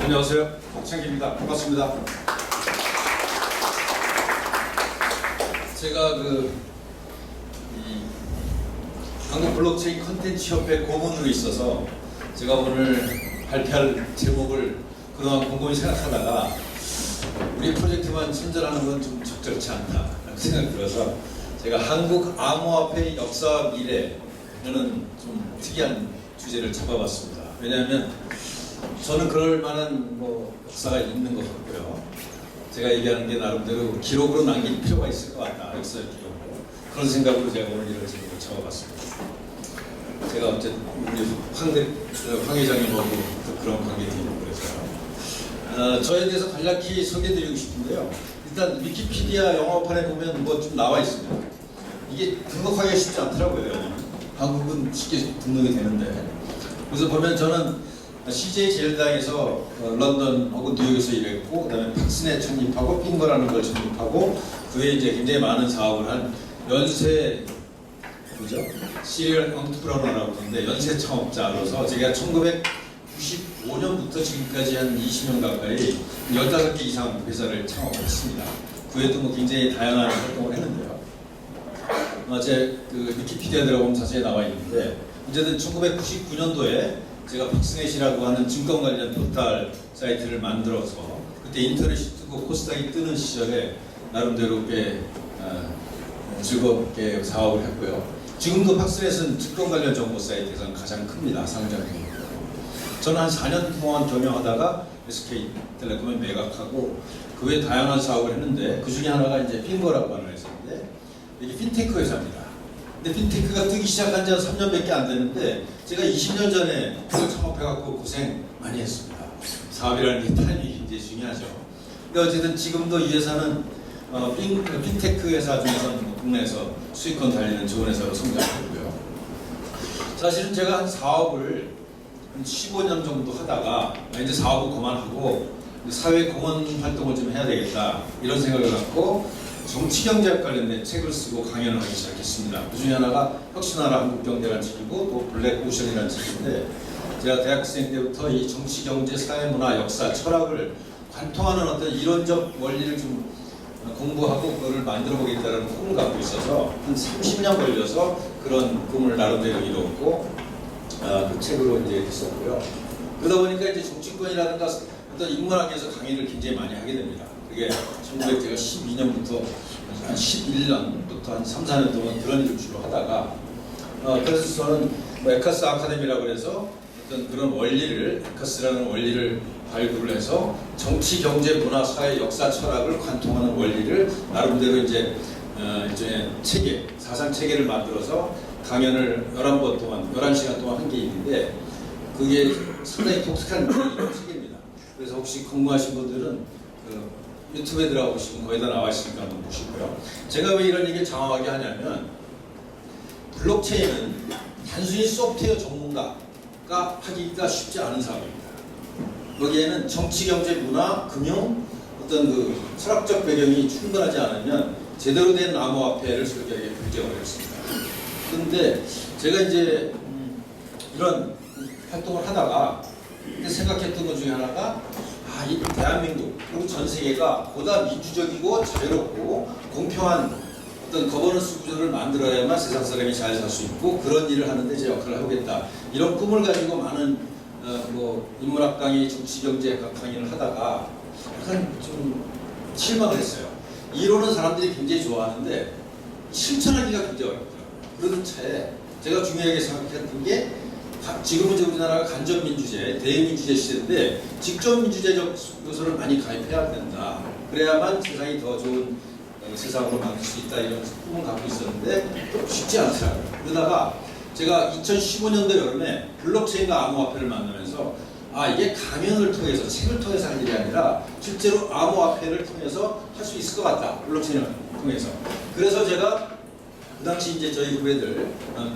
안녕하세요. 박창기입니다. 반갑습니다. 제가 한국 블록체인 컨텐츠 협회 고문으로 있어서 제가 오늘 발표할 제목을 그동안 곰곰이 생각하다가 우리 프로젝트만 선전하는 건 좀 적절치 않다 생각이 들어서 제가 한국 암호화폐의 역사와 미래라는 좀 특이한 주제를 잡아봤습니다. 왜냐하면 저는 그럴 만한 역사가 있는 것 같고요. 제가 얘기하는 게 나름대로 기록으로 남길 필요가 있을 것 같다. 역사의 기록으로. 그런 생각으로 제가 오늘 이런 제목을 잡아봤습니다. 제가 어쨌든 우리 황 회장님하고 그런 관계도 있고 그래서 저에 대해서 간략히 소개해드리고 싶은데요. 일단 위키피디아 영어판에 보면 좀 나와 있습니다. 이게 등록하기가 쉽지 않더라고요. 한국은 쉽게 등록이 되는데. 그래서 보면 저는 CJ 제일당에서 런던하고 뉴욕에서 일했고, 그다음에 팍스넷 창립하고 핑거라는 걸 창립하고, 그 외에 이제 굉장히 많은 사업을 한 연쇄 시리얼 entrepreneur라고 하는데 연쇄 창업자로서 제가 1995년부터 지금까지 한 20년 가까이 15개 이상 회사를 창업했습니다. 그 외에도 굉장히 다양한 활동을 했는데요. 제 위키피디아에 들어가면 자세히 나와 있는데, 어쨌든 1999년도에 제가 팍스넷이라고 하는 증권 관련 포털 사이트를 만들어서 그때 인터넷이 뜨고 코스닥이 뜨는 시절에 나름대로 꽤 즐겁게 사업을 했고요. 지금도 팍스넷은 증권 관련 정보 사이트에서는 가장 큽니다. 상장이. 저는 한 4년 동안 경영하다가 SK텔레콤에 매각하고 그 외에 다양한 사업을 했는데 그 중에 하나가 이제 핑거라고 하는 회사인데 이게 핀테크 회사입니다. 근데 핀테크가 뜨기 시작한 지 한 3년밖에 안 됐는데 제가 20년 전에 그걸 창업해갖고 고생 많이 했습니다. 사업이라는 게 타이밍이 굉장히 중요하죠. 근데 어쨌든 지금도 이 회사는 핀테크 회사 중에서는 국내에서 수익권 달리는 좋은 회사로 성장했고요. 사실은 제가 한 사업을 한 15년 정도 하다가 이제 사업을 그만하고 사회 공헌 활동을 좀 해야 되겠다 이런 생각을 갖고 정치경제학 관련된 책을 쓰고 강연을 하기 시작했습니다. 그 중에 하나가 혁신하라 한국경제라는 책이고 또 블랙오션이라는 책인데, 제가 대학생 때부터 이 정치경제, 사회문화, 역사, 철학을 관통하는 어떤 이론적 원리를 좀 공부하고 그거를 만들어 보겠다는 꿈을 갖고 있어서 한 30년 걸려서 그런 꿈을 나름대로 이뤘고 그 책으로 이제 했었고요. 그러다 보니까 이제 정치권이라든가 어떤 인문학에서 강의를 굉장히 많이 하게 됩니다. 그게 1912년부터 한 11년부터 한 3, 4년 동안 그런 일을 주로 하다가 그래서 저는 에카스 아카데미라고 해서 어떤 그런 원리를, 에카스라는 원리를 발굴을 해서 정치, 경제, 문화, 사회, 역사, 철학을 관통하는 원리를 나름대로 이제 일종의 체계, 사상 체계를 만들어서 강연을 11번 동안, 11시간 동안 한 게 있는데 그게 상당히 독특한 책입니다. 그래서 혹시 궁금하신 분들은 유튜브에 들어가 보시면 거의 다 나와 있으니까 한번 보시고요. 제가 왜 이런 얘기를 장황하게 하냐면 블록체인은 단순히 소프트웨어 전문가가 하기가 쉽지 않은 사업입니다. 여기에는 정치, 경제, 문화, 금융, 어떤 철학적 배경이 충분하지 않으면 제대로 된 암호화폐를 설계하기 굉장히 어렵습니다. 그런데 제가 이제 이런 활동을 하다가 생각했던 것 중에 하나가 이 대한민국 그리고 전 세계가 보다 민주적이고 자유롭고 공평한 어떤 거버넌스 구조를 만들어야만 세상 사람이 잘 살 수 있고 그런 일을 하는데 제 역할을 해보겠다 이런 꿈을 가지고 많은 인문학 강의, 정치, 경제학 강의를 하다가 약간 좀 실망을 했어요. 이론은 사람들이 굉장히 좋아하는데 실천하기가 굉장히 어렵더라고요. 그런 차에 제가 중요하게 생각했던 게 지금은 우리나라가 간접민주제, 대의민주제 시대인데 직접민주제적 요소를 많이 가입해야 된다. 그래야만 세상이 더 좋은 세상으로 만들 수 있다 이런 꿈을 갖고 있었는데 쉽지 않더라고요. 그러다가 제가 2015년도 여름에 블록체인과 암호화폐를 만나면서 이게 강연을 통해서, 책을 통해서 할 일이 아니라 실제로 암호화폐를 통해서 할 수 있을 것 같다. 블록체인을 통해서. 그래서 제가 그 당시 이제 저희 후배들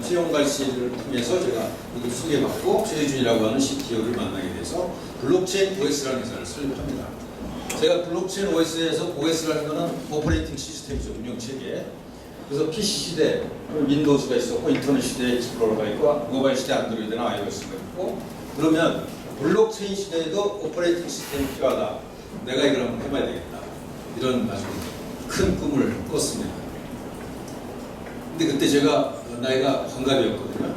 최용갈 씨를 통해서 제가 이걸 소개받고 최혜준이라고 하는 CTO를 만나게 돼서 블록체인 OS라는 회사를 설립합니다. 제가 블록체인 OS에서 OS라는 거는 오퍼레이팅 시스템이죠. 운영 체계. 그래서 PC 시대 윈도우즈가 있었고 인터넷 시대에 익스플로러가 있고 모바일 시대 안드로이드나 iOS가 있고 그러면 블록체인 시대에도 오퍼레이팅 시스템이 필요하다. 내가 이걸 한번 해봐야 되겠다. 이런 아주 큰 꿈을 꿨습니다. 근데 그때 제가 나이가 환갑이었거든요.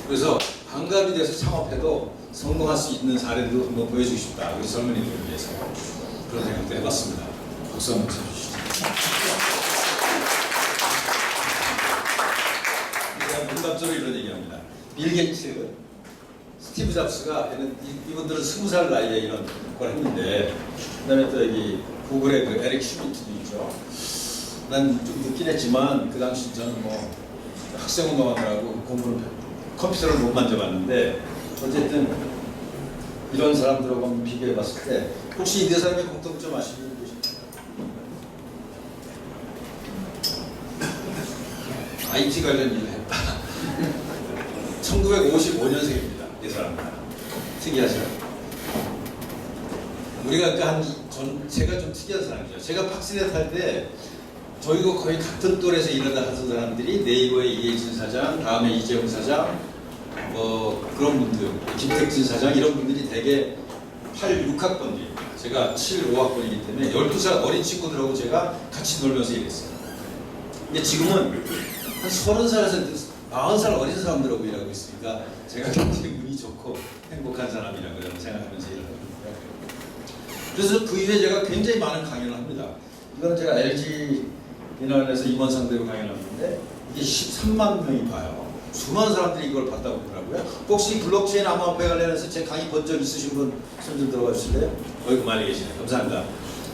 그래서 환갑이 돼서 창업해도 성공할 수 있는 사례도 한번 보여주고 싶다. 우리 젊은이들을 위해서 그런 생각도 해봤습니다. 박수 한번 쳐주시죠. 문답적으로 이런 얘기합니다. 빌 게이츠, 스티브 잡스가 이분들은 20살 나이에 이런 걸 했는데, 그다음에 또 여기 구글의 그 에릭 슈미트도 있죠. 난 좀 늦긴 했지만 그 당시 저는 뭐 학생 운동하느라고 공부를 컴퓨터를 못 만져봤는데, 어쨌든 이런 사람들하고 한번 비교해봤을 때 혹시 이 네 사람의 공통점 아시는 분 계십니까? IT 관련 일을 했다. 1955년생입니다. 이 사람들. 특이하죠. 우리가 제가 좀 특이한 사람이죠. 제가 팍스넷 할 때 저희가 거의 같은 또래에서 일하다 하던 사람들이 네이버의 이해진 사장, 다음에 이재용 사장, 뭐 그런 분들, 김택진 사장 이런 분들이 대개 8, 6학번이에요. 제가 7, 5학번이기 때문에 12살 어린 친구들하고 제가 같이 놀면서 일했어요. 근데 지금은 한 30살에서 40살 어린 사람들하고 일하고 있으니까 제가 굉장히 운이 좋고 행복한 사람이라고 생각하면서 일하고 있는데, 그래서 그 이후에 제가 굉장히 많은 강연을 합니다. 이거는 제가 LG 인원에서 임원상대로 강연하는데 이게 13만 명이 봐요. 수많은 사람들이 이걸 봤다고 그러더라고요. 혹시 블록체인 암호화폐 관련해서 제 강의 본 적 있으신 분 손 좀 들어가 주실래요? 어이구 많이 계시네. 감사합니다.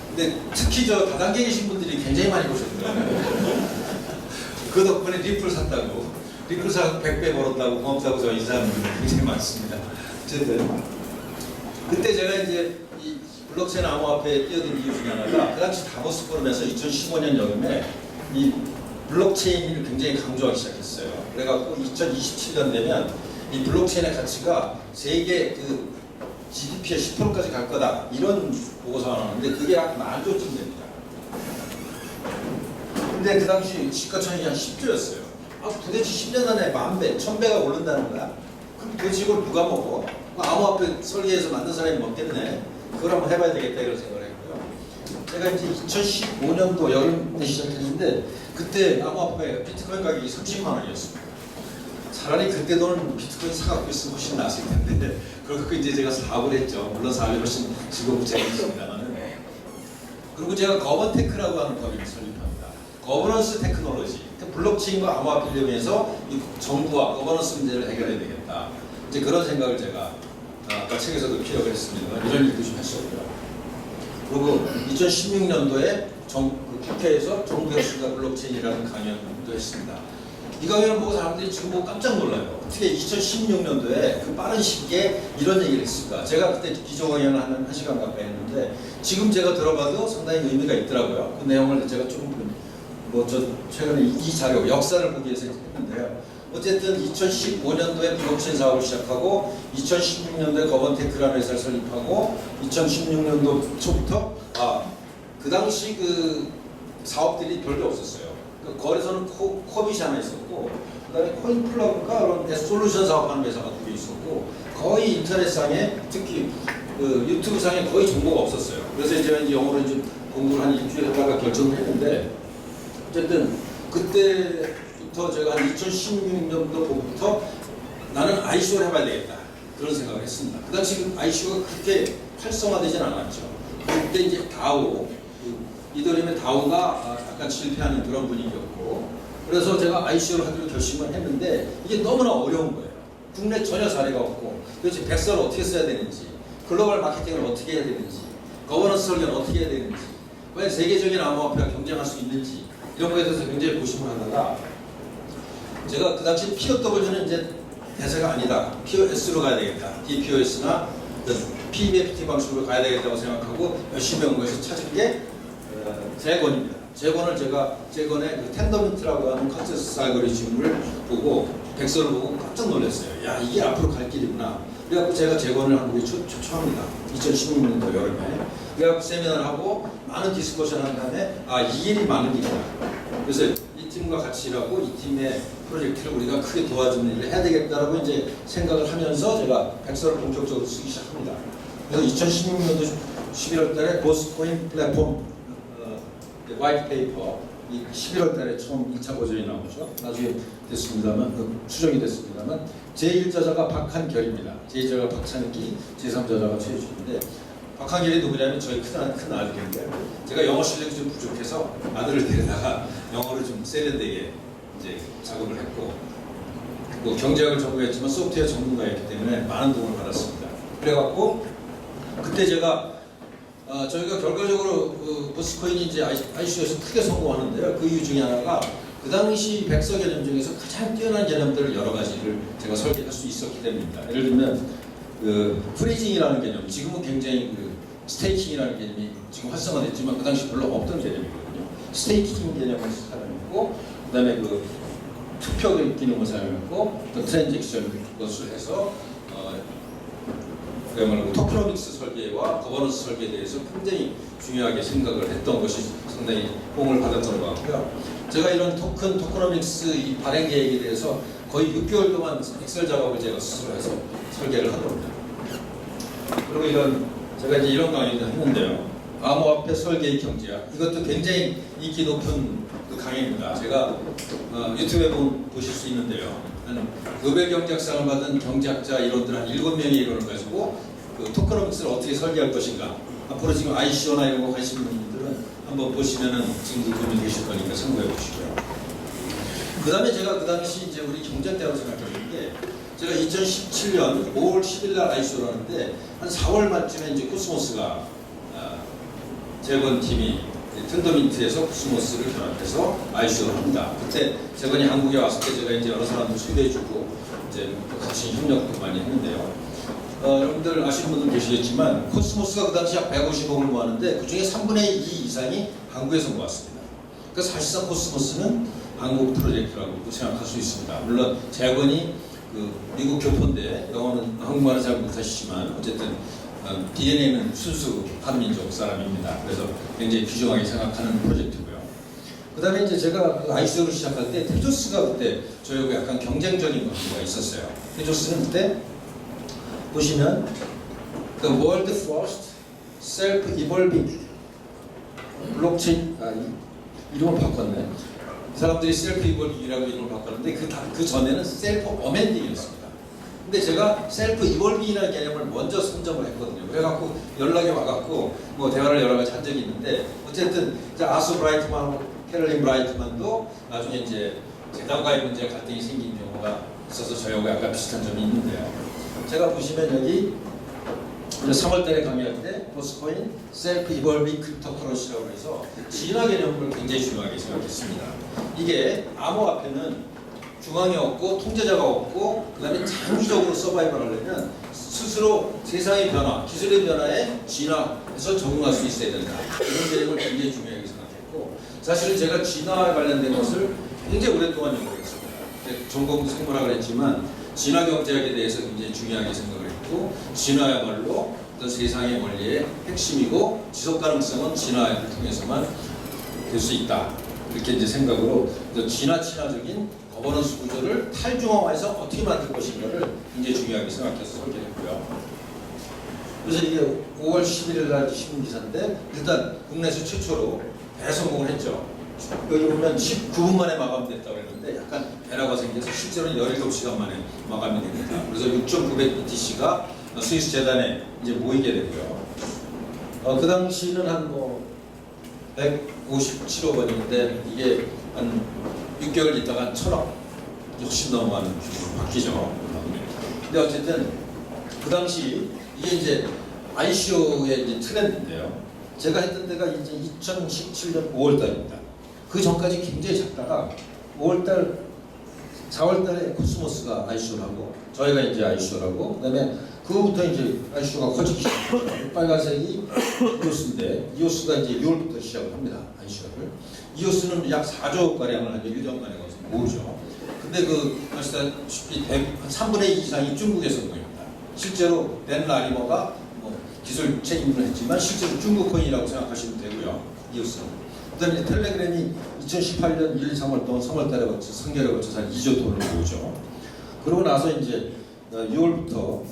근데 특히 저 다단계에 계신 분들이 굉장히 많이 보셨더라고요. 그 덕분에 리플 샀다고, 리플 사고 100배 벌었다고 고맙다고 저 인사하는 분들 굉장히 많습니다. 어쨌든 그때 제가 이제 이 블록체인 암호화폐에 뛰어든 이유 중에 하나가 그 당시 다보스 포럼에서 2015년 여름에 이 블록체인을 굉장히 강조하기 시작했어요. 그래갖고 2027년 되면 이 블록체인의 가치가 세계 그 GDP의 10%까지 갈 거다. 이런 보고서가 나왔는데 그게 약 10,000조쯤 됩니다. 근데 그 당시 시가총액이 한 10조였어요. 도대체 10년 안에 10,000배, 1,000배가 오른다는 거야? 그럼 도대체 이걸 누가 먹어? 암호화폐 설계해서 만든 사람이 먹겠네. 그걸 한번 해봐야 되겠다 이런 생각을 했고요. 제가 이제 2015년도 여름에 시작했는데 그때 암호화폐 비트코인 가격이 30만 원이었습니다. 차라리 그때 돈은 비트코인 사갖고 있으면 훨씬 나았을 텐데 그렇고 이제 제가 사업을 했죠. 물론 사업이 훨씬 즐겁고 재밌습니다만. 그리고 제가 거번테크라고 하는 법인을 설립합니다. 거버넌스 테크놀로지, 블록체인과 암호화폐를 이용해서 이 정부와 거버넌스 문제를 해결해야 되겠다. 이제 그런 생각을 제가 아까 책에서도 피력을 했습니다. 이런 일도 좀 했었고요. 그리고 2016년도에 국회에서 정부 혁신과 블록체인이라는 강연도 했습니다. 이 강연을 보고 사람들이 지금 보고 깜짝 놀라요. 어떻게 2016년도에 그 빠른 시기에 이런 얘기를 했을까? 제가 그때 기조 강연을 한 1시간 가까이 했는데 지금 제가 들어봐도 상당히 의미가 있더라고요. 그 내용을 제가 조금 최근에 이 자료, 역사를 보기 위해서 했는데요. 어쨌든 2015년도에 블록체인 사업을 시작하고 2016년도에 거번테크라는 회사를 설립하고 2016년도 초부터 그 당시 그 사업들이 별로 없었어요. 그 거래소는 코빗이 하나 있었고 그다음에 코인플러그가 그런 솔루션 사업하는 회사가 두 개 있었고 거의 인터넷상에 특히 그 유튜브상에 거의 정보가 없었어요. 그래서 제가 이제 영어로 이제 공부를 한 일주일 하다가 결정을 했는데 어쨌든 그때부터 제가 한 2016년도 봄부터 나는 ICO를 해봐야 되겠다 그런 생각을 했습니다. 그 당시 ICO가 그렇게 활성화되진 않았죠. 그때 이제 다오, 이더리움의 다오가 약간 실패하는 그런 분위기였고 그래서 제가 ICO를 하기로 결심을 했는데 이게 너무나 어려운 거예요. 국내 전혀 사례가 없고 도대체 백서를 어떻게 써야 되는지 글로벌 마케팅을 어떻게 해야 되는지 거버넌스 설계는 어떻게 해야 되는지 과연 세계적인 암호화폐가 경쟁할 수 있는지 이런 거에 대해서 굉장히 고심을 하다가 제가 그 당시 POW는 이제 대세가 아니다. POS로 가야 되겠다. DPoS나 PBFT 방식으로 가야 되겠다고 생각하고 열심히 연구해서 찾은 게 재건입니다. 재건을 제가 재건의 그 텐더민트라고 하는 컨센서스 알고리즘을 보고 백서를 보고 깜짝 놀랐어요. 야 이게 앞으로 갈 길이구나. 그래갖고 제가 재건을 한국에 초청합니다. 2016년도 여름에. 그래갖고 세미나를 하고 많은 디스커션 한 다음에 이 길이 맞는 길이다. 그래서 팀과 같이 일하고 이 팀의 프로젝트를 우리가 크게 도와주는 일을 해야 되겠다라고 이제 생각을 하면서 제가 백서를 본격적으로 쓰기 시작합니다. 그래서 2016년도 11월 달에 보스코인 플랫폼 화이트 페이퍼 11월 달에 처음 2차 버전이 나오죠. 나중에 됐습니다만 수정이 됐습니다만 제1저자가 박한결입니다. 제2저자가 박찬기, 제3저자가 최혜준인데 박한결이 누구냐면 저희 큰 아들인데 제가 영어 실력이 좀 부족해서 아들을 데려다가 영어를 좀 세련되게 이제 작업을 했고 뭐 경제학을 전공했지만 소프트웨어 전문가였기 때문에 많은 도움을 받았습니다. 그래갖고 그때 제가 저희가 결과적으로 보스코인이 이제 ICO에서 크게 성공하는데요. 그 이유 중에 하나가 그 당시 백서 개념 중에서 가장 뛰어난 개념들을 여러 가지를 제가 설계할 수 있었기 때문입니다. 예를 들면 프리징이라는 개념, 지금은 굉장히 스테이킹이라는 개념이 지금 활성화됐지만 그 당시 별로 없던 개념이거든요. 스테이킹 개념을 사용했고, 그다음에 투표 기능을 사용했고, 또 트랜잭션 것을 해서 그야말로 토크노믹스 설계와 거버넌스 설계에 대해서 굉장히 중요하게 생각을 했던 것이 상당히 호응을 받았던 것 같고요. 제가 이런 토크노믹스 이 발행 계획에 대해서 거의 6개월 동안 엑셀 작업을 제가 스스로 해서 설계를 한 겁니다. 그리고 제가 이제 이런 강의도 했는데요. 암호화폐 설계의 경제학, 이것도 굉장히 인기 높은 강의입니다. 제가 유튜브에 보실 수 있는데요. 노벨 경제학상을 받은 경제학자 이론들 한 7명의 이론을 가지고 토크노믹스를 어떻게 설계할 것인가. 앞으로 지금 ICO나 이런 거 관심 있는 분들은 한번 보시면은 지금도 도움이 되실 거니까 참고해 보시고요. 그 다음에 제가 그 당시 이제 우리 경제학대라고 생각했는 게 제가 2017년 5월 10일 날 ICO를 하는데 한 4월 말쯤에 이제 코스모스가 재건팀이 튼더민트에서 코스모스를 결합해서 ICO를 합니다. 그때 재건이 한국에 왔을 때 제가 이제 여러 사람들 소개해주고 이제 같이 협력도 많이 했는데요. 여러분들 아시는 분들 계시겠지만 코스모스가 그 당시 약 150억을 모았는데 그 중에 3분의 2 이상이 한국에서 모았습니다. 그래서 사실상 코스모스는 한국 프로젝트라고 생각할 수 있습니다. 물론 재건이 미국 교포인데 영어는 한국말을 잘 못하시지만 어쨌든 DNA는 순수 한민족 사람입니다. 그래서 굉장히 귀중하게 생각하는 프로젝트고요. 그 다음에 이제 제가 ICO를 시작할 때 테조스가 그때 저희하고 약간 경쟁적인 관계가 있었어요. 테조스는 그때 보시면 The World First Self-Evolving 블록체인 이름을 바꿨네. 사람들이 셀프-이볼빙이라고 이름을 바꿨는데 그 전에는 셀프-어멘딩이었습니다. 근데 제가 셀프-이볼빙이라는 개념을 먼저 선점을 했거든요. 그래갖고 연락이 와갖고 뭐 대화를 여러 가지 한 적이 있는데 어쨌든 아수 브라이트만하고 캐롤린 브라이트만도 나중에 이제 재단과의 문제 갈등이 생긴 경우가 있어서 저희하고 약간 비슷한 점이 있는데요. 제가 보시면 여기 3월달에 강의할 때 보스코인 셀프 이볼빙 크립토커런시라고 해서 진화 개념을 굉장히 중요하게 생각했습니다. 이게 암호화폐는 중앙이 없고 통제자가 없고 그 다음에 장기적으로 서바이벌 하려면 스스로 세상의 변화, 기술의 변화에 진화해서 적응할 수 있어야 된다. 이런 개념을 굉장히 중요하게 생각했고 사실은 제가 진화에 관련된 것을 굉장히 오랫동안 연구했습니다. 전공도 생물학을 했지만 진화 경제학에 대해서 굉장히 중요하게 생각을 했고 진화야말로 어떤 세상의 원리의 핵심이고 지속 가능성은 진화를 통해서만 될 수 있다. 이렇게 이제 생각으로 진화-친화적인 거버넌스 구조를 탈중앙화해서 어떻게 만들 것인가를 굉장히 중요하게 생각해서 설계했고요. 그래서 이게 5월 11일 날 신문기사인데 일단 국내에서 최초로 대성공을 했죠. 여기 보면 19분 만에 마감됐다고 했는데 약간 변화가 생겨서 실제로는 17시간 만에 마감이 됩니다. 그래서 6.900BTC가 스위스 재단에 이제 모이게 되고요. 그 당시는 한 157억 원인데 이게 한 6개월 있다가 한 1,000억 훨씬 넘어가는 규모로 바뀌죠. 근데 어쨌든 그 당시 이게 이제 ICO의 이제 트렌드인데요. 제가 했던 데가 이제 2017년 5월달입니다. 그 전까지 굉장히 작다가 5월달, 4월달에 코스모스가 ICO를 하고 저희가 이제 ICO를 하고 그다음에 그후부터 이제 ICO가 커지기 시작했죠. 빨간색이 이오스인데 이오스가 이제 6월부터 시작을 합니다. ICO를. 이오스는 약 4조 가량을 한 1년간에 가서 모으죠. 근데 아시다시피 한 3분의 2 이상이 중국에서 모입니다. 실제로 벤 라리머가 기술 책임을 했지만 실제로 중국 코인이라고 생각하시면 되고요. 이오스는. 그다음에 텔레그램이 2018년 1, 3월 동안 3월달에 거쳐 3개월에 거쳐서 한 2조 돈을 모으죠. 그러고 나서 이제 6월부터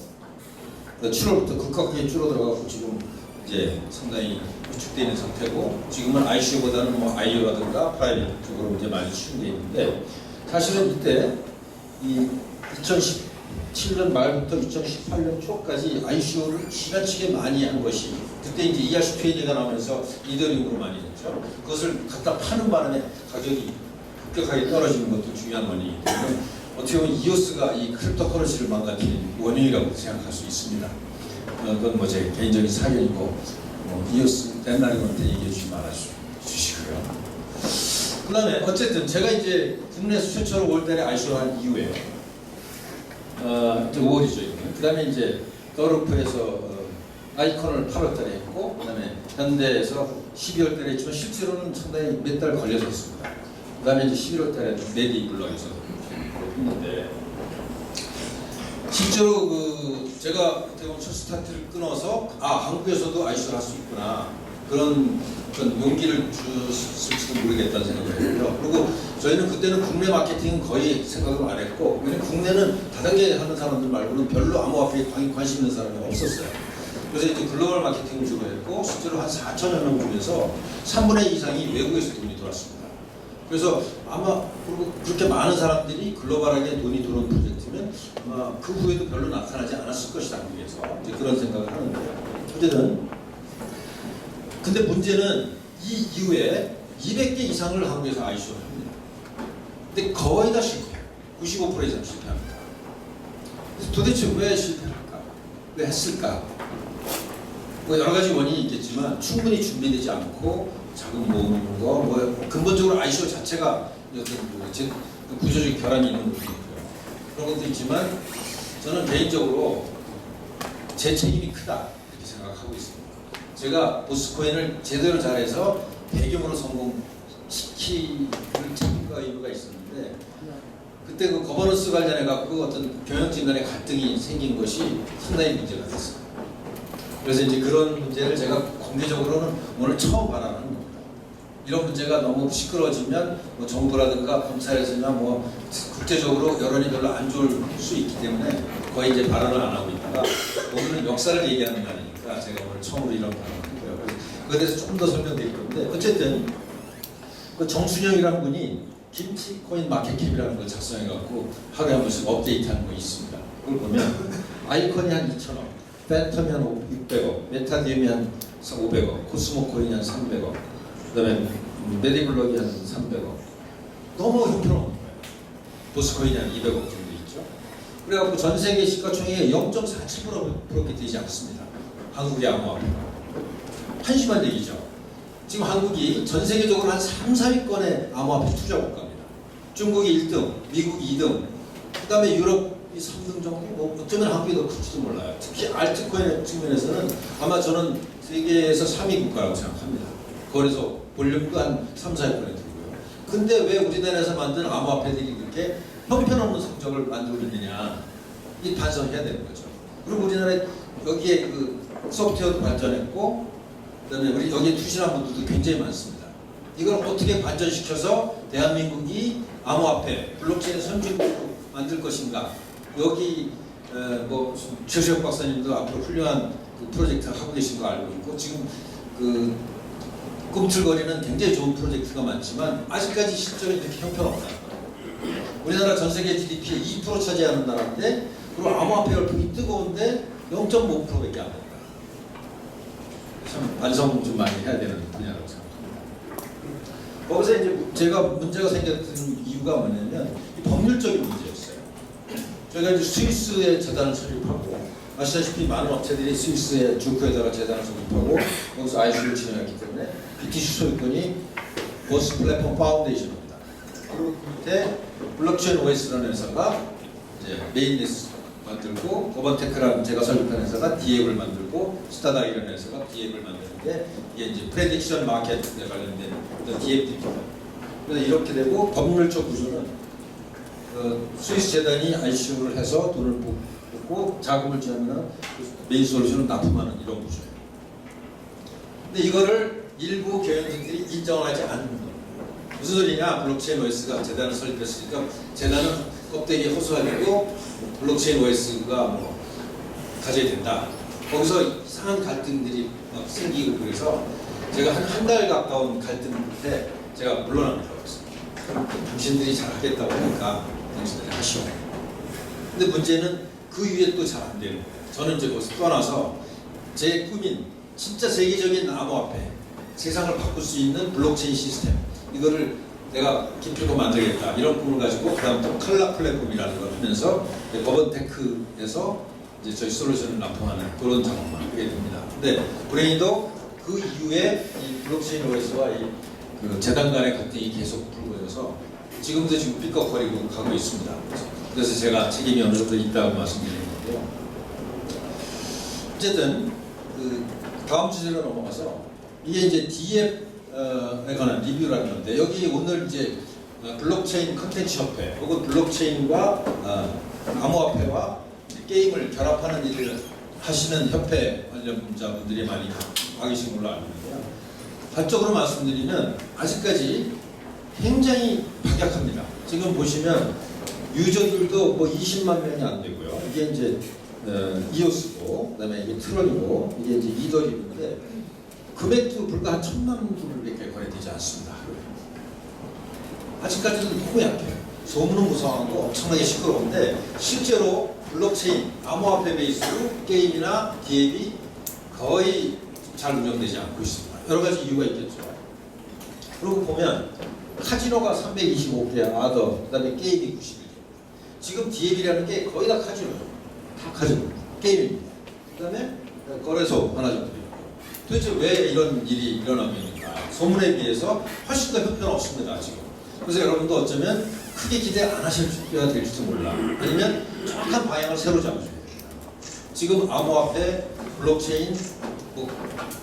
7월부터 급격하게 줄어들어가고 지금 이제 상당히 위축되어 있는 상태고, 지금은 ICU보다는 뭐 IU라든가 프라이빗 쪽으로 이제 많이 치중되어 있는데, 사실은 이때 이 2017년 말부터 2018년 초까지 ICU를 지나치게 많이 한 것이, 그때 이제 ERC20가 나오면서 이더링으로 많이 됐죠. 그것을 갖다 파는 바람에 가격이 급격하게 떨어지는 것도 중요한 원인이기 때문에 어떻게 보면 이오스가 이 크립토커런시를 망가뜨린 원인이라고 생각할 수 있습니다. 그건 뭐 제 개인적인 사견이고, 이오스 옛날에한테 얘기해 주지 말아주시고요. 그 다음에 어쨌든 제가 이제 국내에서 최초로 5월달에 ICU 한 이후에 이제 5월이죠. 그 다음에 이제 더루프에서 아이콘을 8월달에 했고, 그 다음에 현대에서 12월달에 했지만 실제로는 상당히 몇 달 걸려서 했습니다. 그 다음에 이제 11월달에 메디블럭에서 했는데, 실제로 제가 어떻게 보면 첫 스타트를 끊어서 한국에서도 ICU를 할 수 있구나, 그런 용기를 줬을지도 모르겠다는 생각을 했고요. 그리고 저희는 그때는 국내 마케팅은 거의 생각을 안 했고, 왜냐면 국내는 다단계 하는 사람들 말고는 별로 암호화폐에 관심 있는 사람이 없었어요. 그래서 이제 글로벌 마케팅을 주로 했고, 실제로 한 4천여 명 중에서 3분의 2 이상이 외국에서 돈이 들어왔습니다. 그래서 아마 그렇게 많은 사람들이 글로벌하게 돈이 들어온 프로젝트면 아마 그 후에도 별로 나타나지 않았을 것이다, 한국에서. 이제 그런 생각을 하는데요. 어쨌든 근데 문제는 이 이후에 200개 이상을 한국에서 ICU를 합니다. 근데 거의 다 실패해요. 95% 이상 실패합니다. 그래서 도대체 왜 실패할까? 왜 했을까? 뭐 여러 가지 원인이 있겠지만 충분히 준비되지 않고 자금 모으는 거, 뭐 근본적으로 ICU 자체가 어떤 구조적 결함이 있는 것도 있고요. 그런 것도 있지만 저는 개인적으로 제 책임이 크다, 이렇게 생각하고 있습니다. 제가 보스코인을 제대로 잘해서 배경으로 성공시킬 책임과 의무가 있었는데, 그때 그 거버넌스 관련해 갖고 어떤 경영진 간의 갈등이 생긴 것이 상당히 문제가 됐어요. 그래서 이제 그런 문제를 제가 공개적으로는 오늘 처음 발언하는 겁니다. 이런 문제가 너무 시끄러워지면 뭐 정부라든가 검찰에서나 뭐 국제적으로 여론이 별로 안 좋을 수 있기 때문에 거의 이제 발언을 안 하고 있다가, 오늘은 역사를 얘기하는 날이니까 제가 오늘 처음으로 이런 발언을 했고요. 그에 대해서 조금 더 설명드릴 건데, 어쨌든 그 정순영이라는 분이 김치코인 마켓캡이라는 걸 작성해갖고 하루에 한 번씩 업데이트하는 거 있습니다. 그걸 보면 아이콘이 한 2,000억, 팬텀이 한 600억, 메타디움이 한 500억, 코스모코인이 한 300억, 그 다음에 메디블럭이 한 300억. 너무 형편없는 거예요. 보스코인이 한 200억 정도 있죠. 그래갖고 전 세계 시가총액의 0.47%밖에 되지 않습니다. 한국의 암호화폐가. 한심한 얘기죠. 지금 한국이 전 세계적으로 한 3, 4위권의 암호화폐 투자 국가입니다. 중국이 1등, 미국이 2등, 그 다음에 유럽이 3등 정도, 뭐 어쩌면 한국이 더 클지도 몰라요. 특히 알트코인 측면에서는 아마 저는 세계에서 3위 국가라고 생각합니다. 거래소 볼륨도 한 3, 4위권에 들고요. 근데 왜 우리나라에서 만든 암호화폐들이 그렇게 형편없는 성적을 만들고 있느냐, 이 반성해야 되는 거죠. 그리고 우리나라에 여기에 그 소프트웨어도 발전했고, 그다음에 우리 여기에 투신한 분들도 굉장히 많습니다. 이걸 어떻게 반전시켜서 대한민국이 암호화폐, 블록체인 선진국으로 만들 것인가? 여기 뭐 최수혁 박사님도 앞으로 훌륭한 그 프로젝트 하고 계신 거 알고 있고, 지금 그 꿈틀거리는 굉장히 좋은 프로젝트가 많지만 아직까지 실적이 이렇게 형편없다. 우리나라 전 세계 GDP의 2% 차지하는 나라인데, 그리고 암호화폐 열풍이 뜨거운데 0.5%밖에 안 된다. 참 반성 좀 많이 해야 되는 분야라고 생각합니다. 거기서 이제 제가 문제가 생겼던 이유가 뭐냐면 이 법률적인 문제였어요. 저희가 이제 스위스에 재단을 설립하고, 아시다시피 많은 업체들이 스위스의 주크에다가 재단을 설립하고 거기서 ICU를 진행했기 때문에 BTC 소유권이 보스 플랫폼 파운데이션입니다. 그리고 그 밑에 블록체인 OS라는 회사가 이제 메인넷 만들고, 거번테크라는 제가 설립한 회사가 디앱을 만들고, 스타다이라는 회사가 디앱을 만드는데, 이게 이제 프레딕션 마켓에 관련된 디앱입니다. 그래서 이렇게 되고, 법률적 구조는 스위스 재단이 ICU를 해서 돈을 뽑고 자금을 지하면 메인 솔루션을 납품하는 이런 구조예요. 근데 이거를 일부 경영진들이 인정하지 않는 거. 무슨 소리냐? 블록체인 OS가 재단을 설립했으니까 재단은 껍데기 허수아비고 블록체인 OS가 뭐 가져야 된다. 거기서 이상한 갈등들이 막 생기고 그래서 제가 한 달 가까운 갈등 끝에 제가 물러나는 줄 알았어요. 당신들이 잘하겠다고 하니까 당신들이 하시오. 근데 문제는 그 이후에 또 잘 안 되는 거예요. 저는 이제 거기서 떠나서 제 꿈인 진짜 세계적인 암호화폐, 세상을 바꿀 수 있는 블록체인 시스템, 이거를 내가 기필코 만들겠다 이런 꿈을 가지고 그다음부터 칼라 플랫폼이라는 걸 하면서 버번테크에서 이제 저희 솔루션을 납품하는 그런 작업만 하게 됩니다. 근데 브레인도 그 이후에 이 블록체인 OS와 그 재단 간의 갈등이 계속 불거져서 지금도 지금 삐걱거리고 가고 있습니다. 그래서 제가 책임이 어느 정도 있다고 말씀드리는 건데요. 어쨌든 그 다음 주제로 넘어가서 이게 이제 DF에 관한 리뷰라는 건데 여기 오늘 이제 블록체인 컨텐츠 협회 혹은 블록체인과 암호화폐와 게임을 결합하는 일을 하시는 협회 관련자분들이 많이 와 계신 걸로 알고 있는데요. 단적으로 말씀드리면 아직까지 굉장히 박약합니다. 지금 보시면 유저들도 뭐 20만 명이 안 되고요. 이게 이제 이오스고, 그다음에 이게 트론이고, 이게 이제 이더리움인데 금액도 불과 한 1,000만 불밖에 거래되지 않습니다. 아직까지는 너무 약해요. 소문은 무성하고 엄청나게 시끄러운데 실제로 블록체인, 암호화폐 베이스로 게임이나 기업이 거의 잘 운영되지 않고 있습니다. 여러 가지 이유가 있겠죠. 그리고 보면 카지노가 325개, 아더, 그 다음에 게임이 91개. 지금 디앱이라는 게 거의 다 카지노예요. 다 카지노. 게임입니다. 그 다음에 거래소 하나 정도 있고. 도대체 왜 이런 일이 일어나고 있는가? 소문에 비해서 훨씬 더 형편없습니다, 지금. 그래서 여러분도 어쩌면 크게 기대 안 하실 때가 될지도 몰라. 아니면 정확한 방향을 새로 잡으셔야 됩니다. 지금 암호화폐, 블록체인 뭐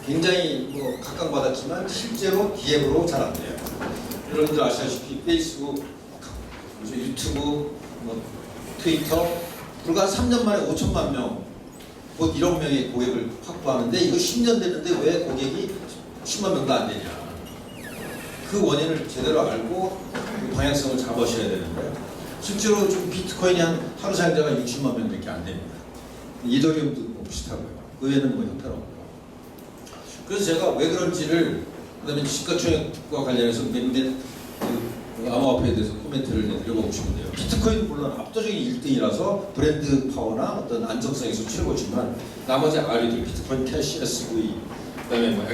굉장히 뭐 각광받았지만 실제로 디앱으로 잘 안 돼요. 여러분들 아시다시피 페이스북, 유튜브, 뭐 트위터 불과 3년 만에 5천만 명, 곧 1억 명의 고객을 확보하는데 이거 10년 됐는데 왜 고객이 10만 명도 안 되냐? 그 원인을 제대로 알고 그 방향성을 잡으셔야 되는데 실제로 지금 비트코인이 한 하루 사용자가 60만 명밖에 안 됩니다. 이더리움도 뭐 비슷하고요. 그 외에는 뭐 형편없고요. 그래서 제가 왜 그런지를 그다음에 시가총액과 관련해서 몇몇 그 암호화폐에 대해서 코멘트를 내드려보고 싶은데요. 비트코인은 물론 압도적인 1등이라서 브랜드 파워나 어떤 안정성에서 최고지만 나머지 R이들 비트코인 캐시, SV, 그다음에 뭐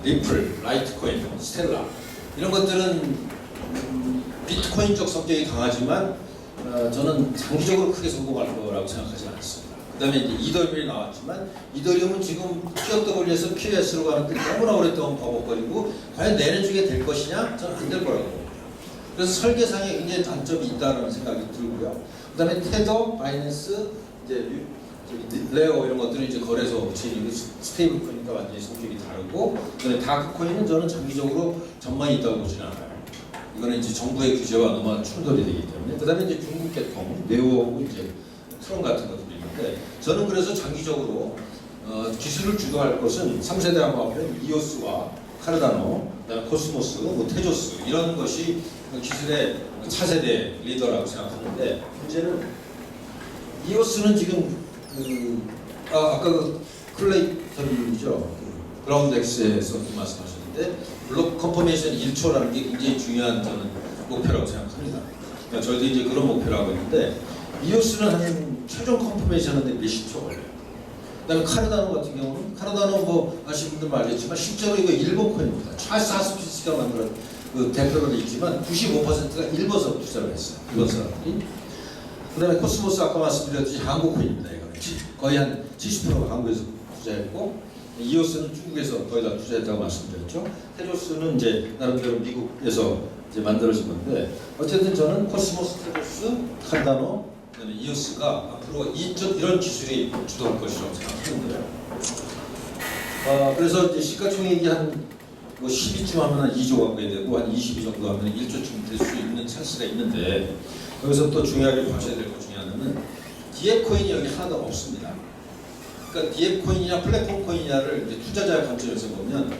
리플, 라이트코인, 스텔라 이런 것들은 비트코인적 성격이 강하지만 저는 장기적으로 크게 성공할 거라고 생각하지 않습니다. 그 다음에 이제 이더리움이 나왔지만 이더리움은 지금 POW에서 POS로 가는데 너무나 오랫동안 버벅거리고 과연 내년 중에 될 것이냐? 저는 안 될 거라고 봅니다. 그래서 설계상에 굉장히 단점이 있다는 생각이 들고요. 그 다음에 테더, 바이낸스, 이제 레어 이런 것들은 이제 거래소 체인이고 스테이블 코인과 완전히 성격이 다르고 그다음에 다크코인은 저는 장기적으로 전망이 있다고 보지는 않아요. 이거는 이제 정부의 규제와 너무 충돌이 되기 때문에 그다음에 이제 중국 계통, 네오하고 이제 트론 같은 것들이 있는데 저는 그래서 장기적으로 기술을 주도할 것은 3세대 암호화폐 이오스와 카르다노, 그다음에 코스모스, 뭐 테조스 이런 것이 기술의 차세대 리더라고 생각하는데 문제는 이오스는 지금 아까 그 클레이턴이죠. 그라운드엑스에서 말씀하셨는데 블록 컨퍼메이션 1초라는 게 굉장히 중요한 저는 목표라고 생각합니다. 그러니까 저희도 이제 그런 목표를 하고 있는데 이오스는 한 최종 컨퍼메이션은 몇십 초 걸려요. 그다음에 카르다노 같은 경우는 카르다노 뭐 아시는 분들 알겠지만 실제로 이거 일본 코인입니다. 찰스 하스피스가 만든 그 대표로 되어 있지만 95%가 일본서 투자를 했어요. 일본 사람들이. 그다음에 코스모스 아까 말씀드렸듯이 한국 코인입니다. 이거는 거의 한 70%가 한국에서 투자했고 이오스는 중국에서 거의 다 투자했다고 말씀드렸죠. 테조스는 이제 나름대로 미국에서 이제 만들어진 건데 어쨌든 저는 코스모스, 테조스, 카르다노, 그다음에 이오스가 앞으로 이런 기술이 주도할 것이라고 생각하는데요. 그래서 이제 시가총액이 한 뭐 12쯤 하면 한 2조 가까이 되고 한 22 정도 하면 1조쯤 될 수 있는 찬스가 있는데 여기서 또 중요하게 보셔야 될 것 중에 하나는 디앱 코인이 여기 하나도 없습니다. 그러니까 디앱 코인이냐 플랫폼 코인이냐를 이제 투자자의 관점에서 보면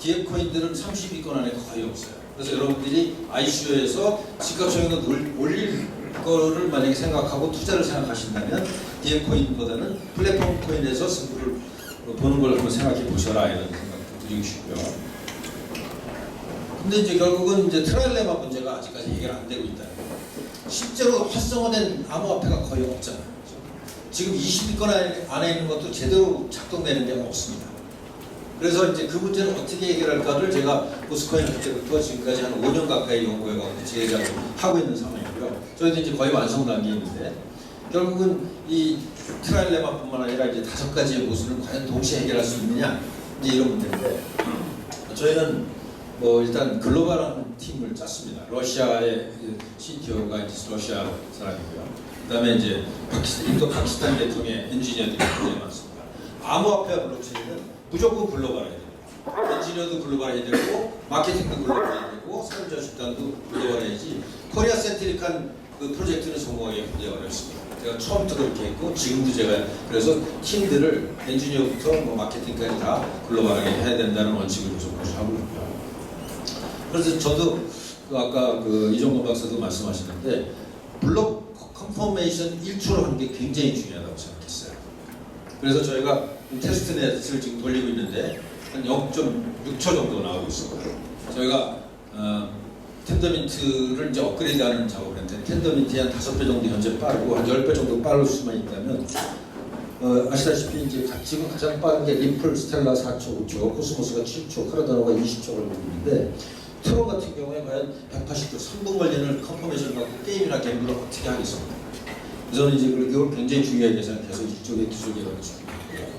DF 코인들은 30위권 안에 거의 없어요. 그래서 여러분들이 ICO에서 집값 정액을 올릴 거를 만약에 생각하고 투자를 생각하신다면 DF 코인보다는 플랫폼 코인에서 승부를 보는 걸 한번 생각해 보셔라 이런 생각도 드리고 싶고요. 근데 이제 결국은 이제 트라일레마 문제가 아직까지 해결 안 되고 있다. 실제로 활성화된 암호화폐가 거의 없잖아요. 지금 20위권 안에 있는 것도 제대로 작동되는 게 없습니다. 그래서 이제 그 문제를 어떻게 해결할까를 제가 보스코인 할 때부터 지금까지 한 5년 가까이 연구해가지고 제작을 하고 있는 상황이고요. 저희도 이제 거의 완성 단계에 있는데 결국은 이 트라일레마뿐만 아니라 이제 5가지의 모순을 과연 동시에 해결할 수 있느냐 이제 이런 문제인데 저희는 뭐 일단 글로벌한 팀을 짰습니다. 러시아의 CTO가 이제 러시아 사람이고요. 그다음에 이제 인도 파키스탄 계통의 엔지니어들이 굉장히 많습니다. 암호화폐와 블록체인은 무조건 글로벌해야 돼요. 엔지니어도 글로벌해야 되고 마케팅도 글로벌해야 되고 사회적 집단도 글로벌해야지 코리아 센트릭한 그 프로젝트는 성공하기 굉장히 어렵습니다. 제가 처음부터 그렇게 했고 지금도 제가 그래서 팀들을 엔지니어부터 뭐 마케팅까지 다 글로벌하게 해야 된다는 원칙을 계속 고수하고 있고요. 그래서 저도 아까 그 이종건 박사도 말씀하셨는데 블록 컨포메이션 1초로 하는 게 굉장히 중요하다고 생각했어요. 그래서 저희가 테스트넷을 지금 돌리고 있는데 한 0.6초 정도 나오고 있어요. 저희가 텐더민트를 이제 업그레이드하는 작업을 했는데 텐더민트에 한 5배 정도 현재 빠르고 한 10배 정도 빠를 수만 있다면 아시다시피 이제 지금 가장 빠른 게 리플, 스텔라 4초, 5초, 코스모스가 7초, 카르다노가 20초 걸리고 있는데 트론 같은 경우에 과연 180초, 3분 걸리는 컨포메이션 갖고 게임이나 갬블을 어떻게 하겠습니까? 저는 이제 그걸 굉장히 중요하게 생각해서 이쪽에 기술 개발을 중요하고요.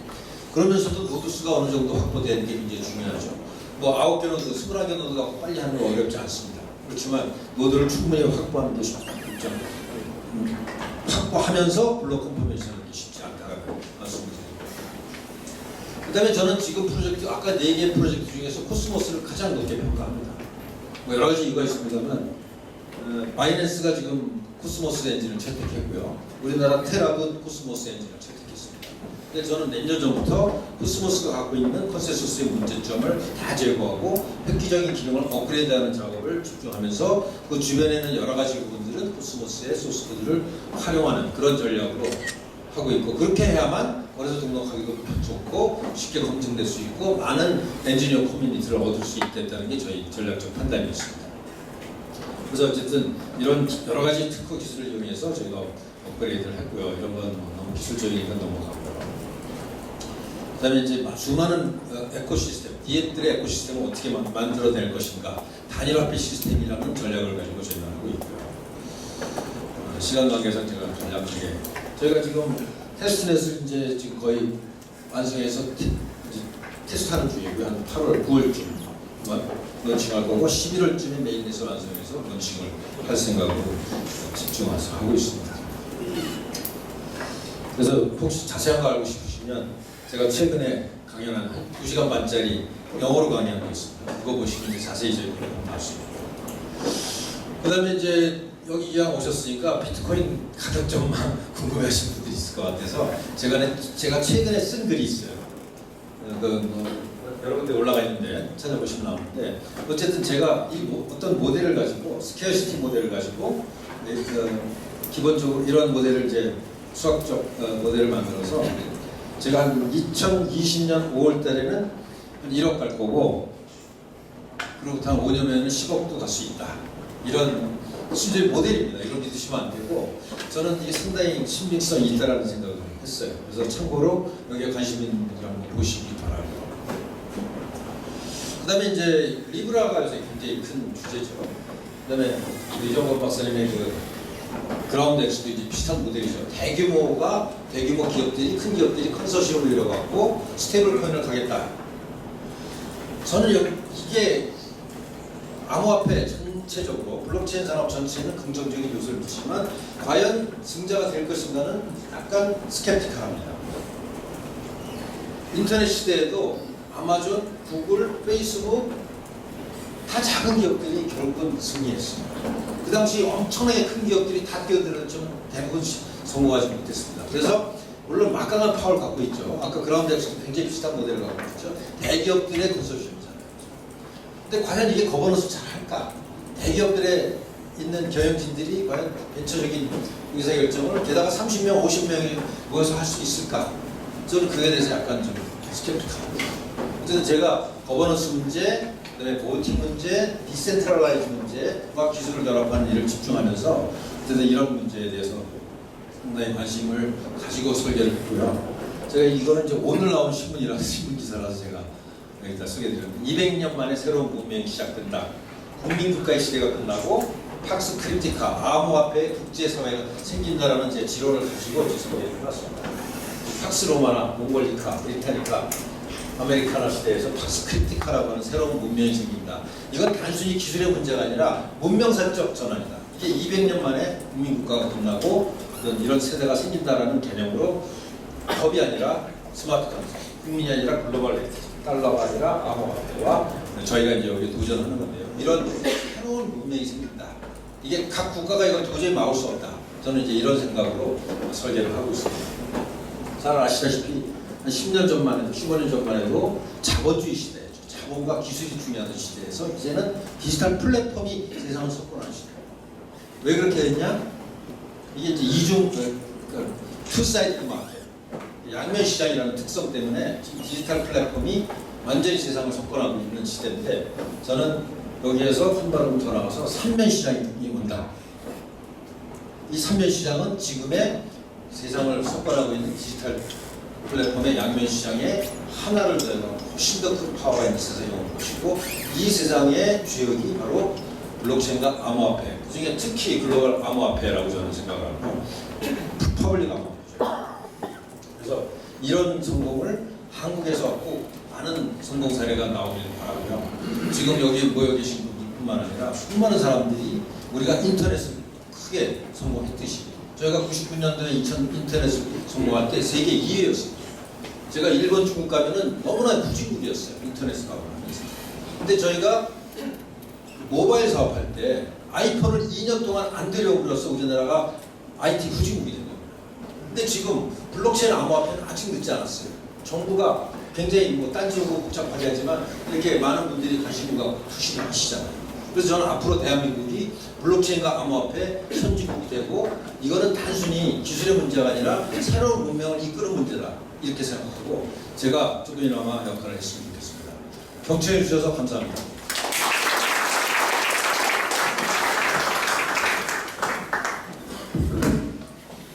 그러면서도 노드 수가 어느 정도 확보되는 게 굉장히 중요하죠. 뭐 9개 노드, 21개 노드 갖고 빨리 하는 건 어렵지 않습니다. 그렇지만 노드를 충분히 확보하는 게 쉽죠. 확보하면서 블록 컨포메이션은 쉽지 않다라고 말씀드립니다. 그 다음에 저는 지금 프로젝트, 아까 4개 프로젝트 중에서 코스모스를 가장 높게 평가합니다. 뭐 여러 가지 이유가 있습니다만 바이낸스가 지금 코스모스 엔진을 채택했고요. 우리나라 테라도 코스모스 엔진을 채택했습니다. 근데 저는 내년 전부터 코스모스가 갖고 있는 컨센서스의 문제점을 다 제거하고 획기적인 기능을 업그레이드하는 작업을 집중하면서 그 주변에는 여러 가지 부분들은 코스모스의 소스코드를 활용하는 그런 전략으로 하고 있고 그렇게 해야만 거래소 등록하기도 좋고 쉽게 검증될 수 있고 많은 엔지니어 커뮤니티를 얻을 수 있겠다는 게 저희 전략적 판단이었습니다. 그래서 어쨌든 이런 여러 가지 특허 기술을 이용해서 저희가 업그레이드를 했고요. 이런 건 너무 기술적인 건 넘어가고요. 그다음에 이제 수많은 에코시스템, DF들의 에코시스템을 어떻게 만들어낼 것인가 단일화폐 시스템이라는 전략을 가지고 저희가 하고 있고요. 시간 관계상 제가 전략하게 저희가 지금 테스트넷을 이제 지금 거의 완성해서 테스트하는 중이고요. 한 8월, 9월쯤 런칭할 거고 11월쯤에 메인넷을 완성해서 런칭을 할 생각으로 집중해서 하고 있습니다. 그래서 혹시 자세한 거 알고 싶으시면 제가 최근에 강연한 한 2시간 반짜리 영어로 강의한 거 있습니다. 그거 보시면 이제 자세히 저희 프로그램 알 수 있고요. 그 다음에 이제 여기 이왕 오셨으니까 비트코인 가격점만 궁금해하시는 분들이 있을 것 같아서 제가 최근에 쓴 글이 있어요. 여러 군데 올라가 있는데 찾아보시면 나오는데 어쨌든 제가 어떤 모델을 가지고 스케어시티 모델을 가지고 기본적으로 이런 모델을 이제 수학적 모델을 만들어서 제가 한 2020년 5월 달에는 한 1억 갈 거고 그로부터 한 5년 후에는 10억도 갈 수 있다. 이런 수준의 모델입니다. 이걸 믿으시면 안 되고 저는 이게 상당히 신빙성이 있다라는 생각을 했어요. 그래서 참고로 여기에 관심 있는 분들 한번 보시기 바라고요. 그 다음에 이제 리브라가 요새 굉장히 큰 주제죠. 그 다음에 이종건 박사님의 그 그라운드 엑스도 이제 비슷한 모델이죠. 대규모 기업들이, 큰 기업들이 컨소시엄을 이뤄갖고 스테이블 코인을 가겠다. 저는 이게 암호화폐 전체적으로 블록체인 산업 전체는 긍정적인 요소를 두지만 과연 승자가 될 것인가는 약간 스캡티컬합니다. 인터넷 시대에도 아마존, 구글, 페이스북 다 작은 기업들이 결국은 승리했습니다. 그 당시 엄청나게 큰 기업들이 다 뛰어들었지만 대부분 성공하지 못했습니다. 그래서 물론 막강한 파워를 갖고 있죠. 아까 그라운드 엑스도 굉장히 비슷한 모델을 갖고 있죠. 대기업들의 컨소시엄이잖아요. 근데 과연 이게 거버넌스 잘 할까? 대기업들에 있는 경영진들이 과연 벤처적인 의사결정을 게다가 30명, 50명이 모여서 할 수 있을까? 저는 그에 대해서 약간 좀 스kép틱합니다. 어쨌든 제가 거버넌스 문제, 그다음에 보팅 문제, 디센트럴라이즈 문제와 기술을 결합하는 일을 집중하면서 어쨌든 이런 문제에 대해서 상당히 관심을 가지고 설계를 했고요. 제가 이거는 이제 오늘 나온 신문이라서 신문 기사라서 제가 여기다 소개해드렸는데 200년 만에 새로운 문명이 시작된다. 국민국가의 시대가 끝나고 팍스 크리티카, 암호화폐 국제사회가 생긴다라는 제 지론을 가지고 소개를 해놨습니다. 팍스 로마나 몽골리카, 브리타니카, 아메리카나 시대에서 팍스 크리티카라고 하는 새로운 문명이 생긴다. 이건 단순히 기술의 문제가 아니라 문명사적 전환이다. 이게 200년 만에 국민국가가 끝나고 이런 세대가 생긴다라는 개념으로 법이 아니라 스마트 컨트롤, 국민이 아니라 글로벌 네티즌, 달러가 아니라 암호화폐와 저희가 이제 여기 도전하는 건데요. 이런 새로운 문명이 생긴다. 이게 각 국가가 이걸 도저히 막을 수 없다. 저는 이제 이런 생각으로 설계를 하고 있습니다. 잘 아시다시피 한 10년 전만 해도, 15년 전만 해도 자본주의 시대, 자본과 기술이 중요하던 시대에서 이제는 디지털 플랫폼이 세상을 석권하는 시대. 왜 그렇게 됐냐? 이게 이제 이중, 투사이드 마켓, 양면 시장이라는 특성 때문에 지금 디지털 플랫폼이 완전히 세상을 석권하고 있는 시대인데 저는 여기에서 한 발음 더 나가서 3면 시장이 온다. 이 3면 시장은 지금의 세상을 석권하고 있는 디지털 플랫폼의 양면 시장의 하나를 더해서 훨씬 더 큰 파워가 있는 세상이 올 것이고 이 세상의 주역이 바로 블록체인과 암호화폐, 그 중에 특히 글로벌 암호화폐라고 저는 생각을 하고 퍼블릭 암호화폐죠. 그래서 이런 성공을 한국에서 꼭 많은 성공 사례가 나오길 바라고요. 지금 여기 모여 계신 분뿐만 아니라 수많은 사람들이 우리가 인터넷을 크게 성공했듯이 저희가 99년도에 인터넷을 성공할 때 세계 2위였습니다. 제가 일본, 중국 가면은 너무나 후진국이었어요. 인터넷 사업을 하면서. 근데 저희가 모바일 사업할 때 아이폰을 2년 동안 안 들여오면서 우리나라가 IT 후진국이 된 겁니다. 근데 지금 블록체인 암호화폐는 아직 늦지 않았어요. 정부가 굉장히 뭐 딴지고 복잡하게 하지만 이렇게 많은 분들이 관심을 갖고 투시를 하시잖아요. 그래서 저는 앞으로 대한민국이 블록체인과 암호화폐 선진국이 되고 이거는 단순히 기술의 문제가 아니라 새로운 문명을 이끄는 문제다. 이렇게 생각하고 제가 조금이나마 역할을 했으면 좋겠습니다. 경청해 주셔서 감사합니다.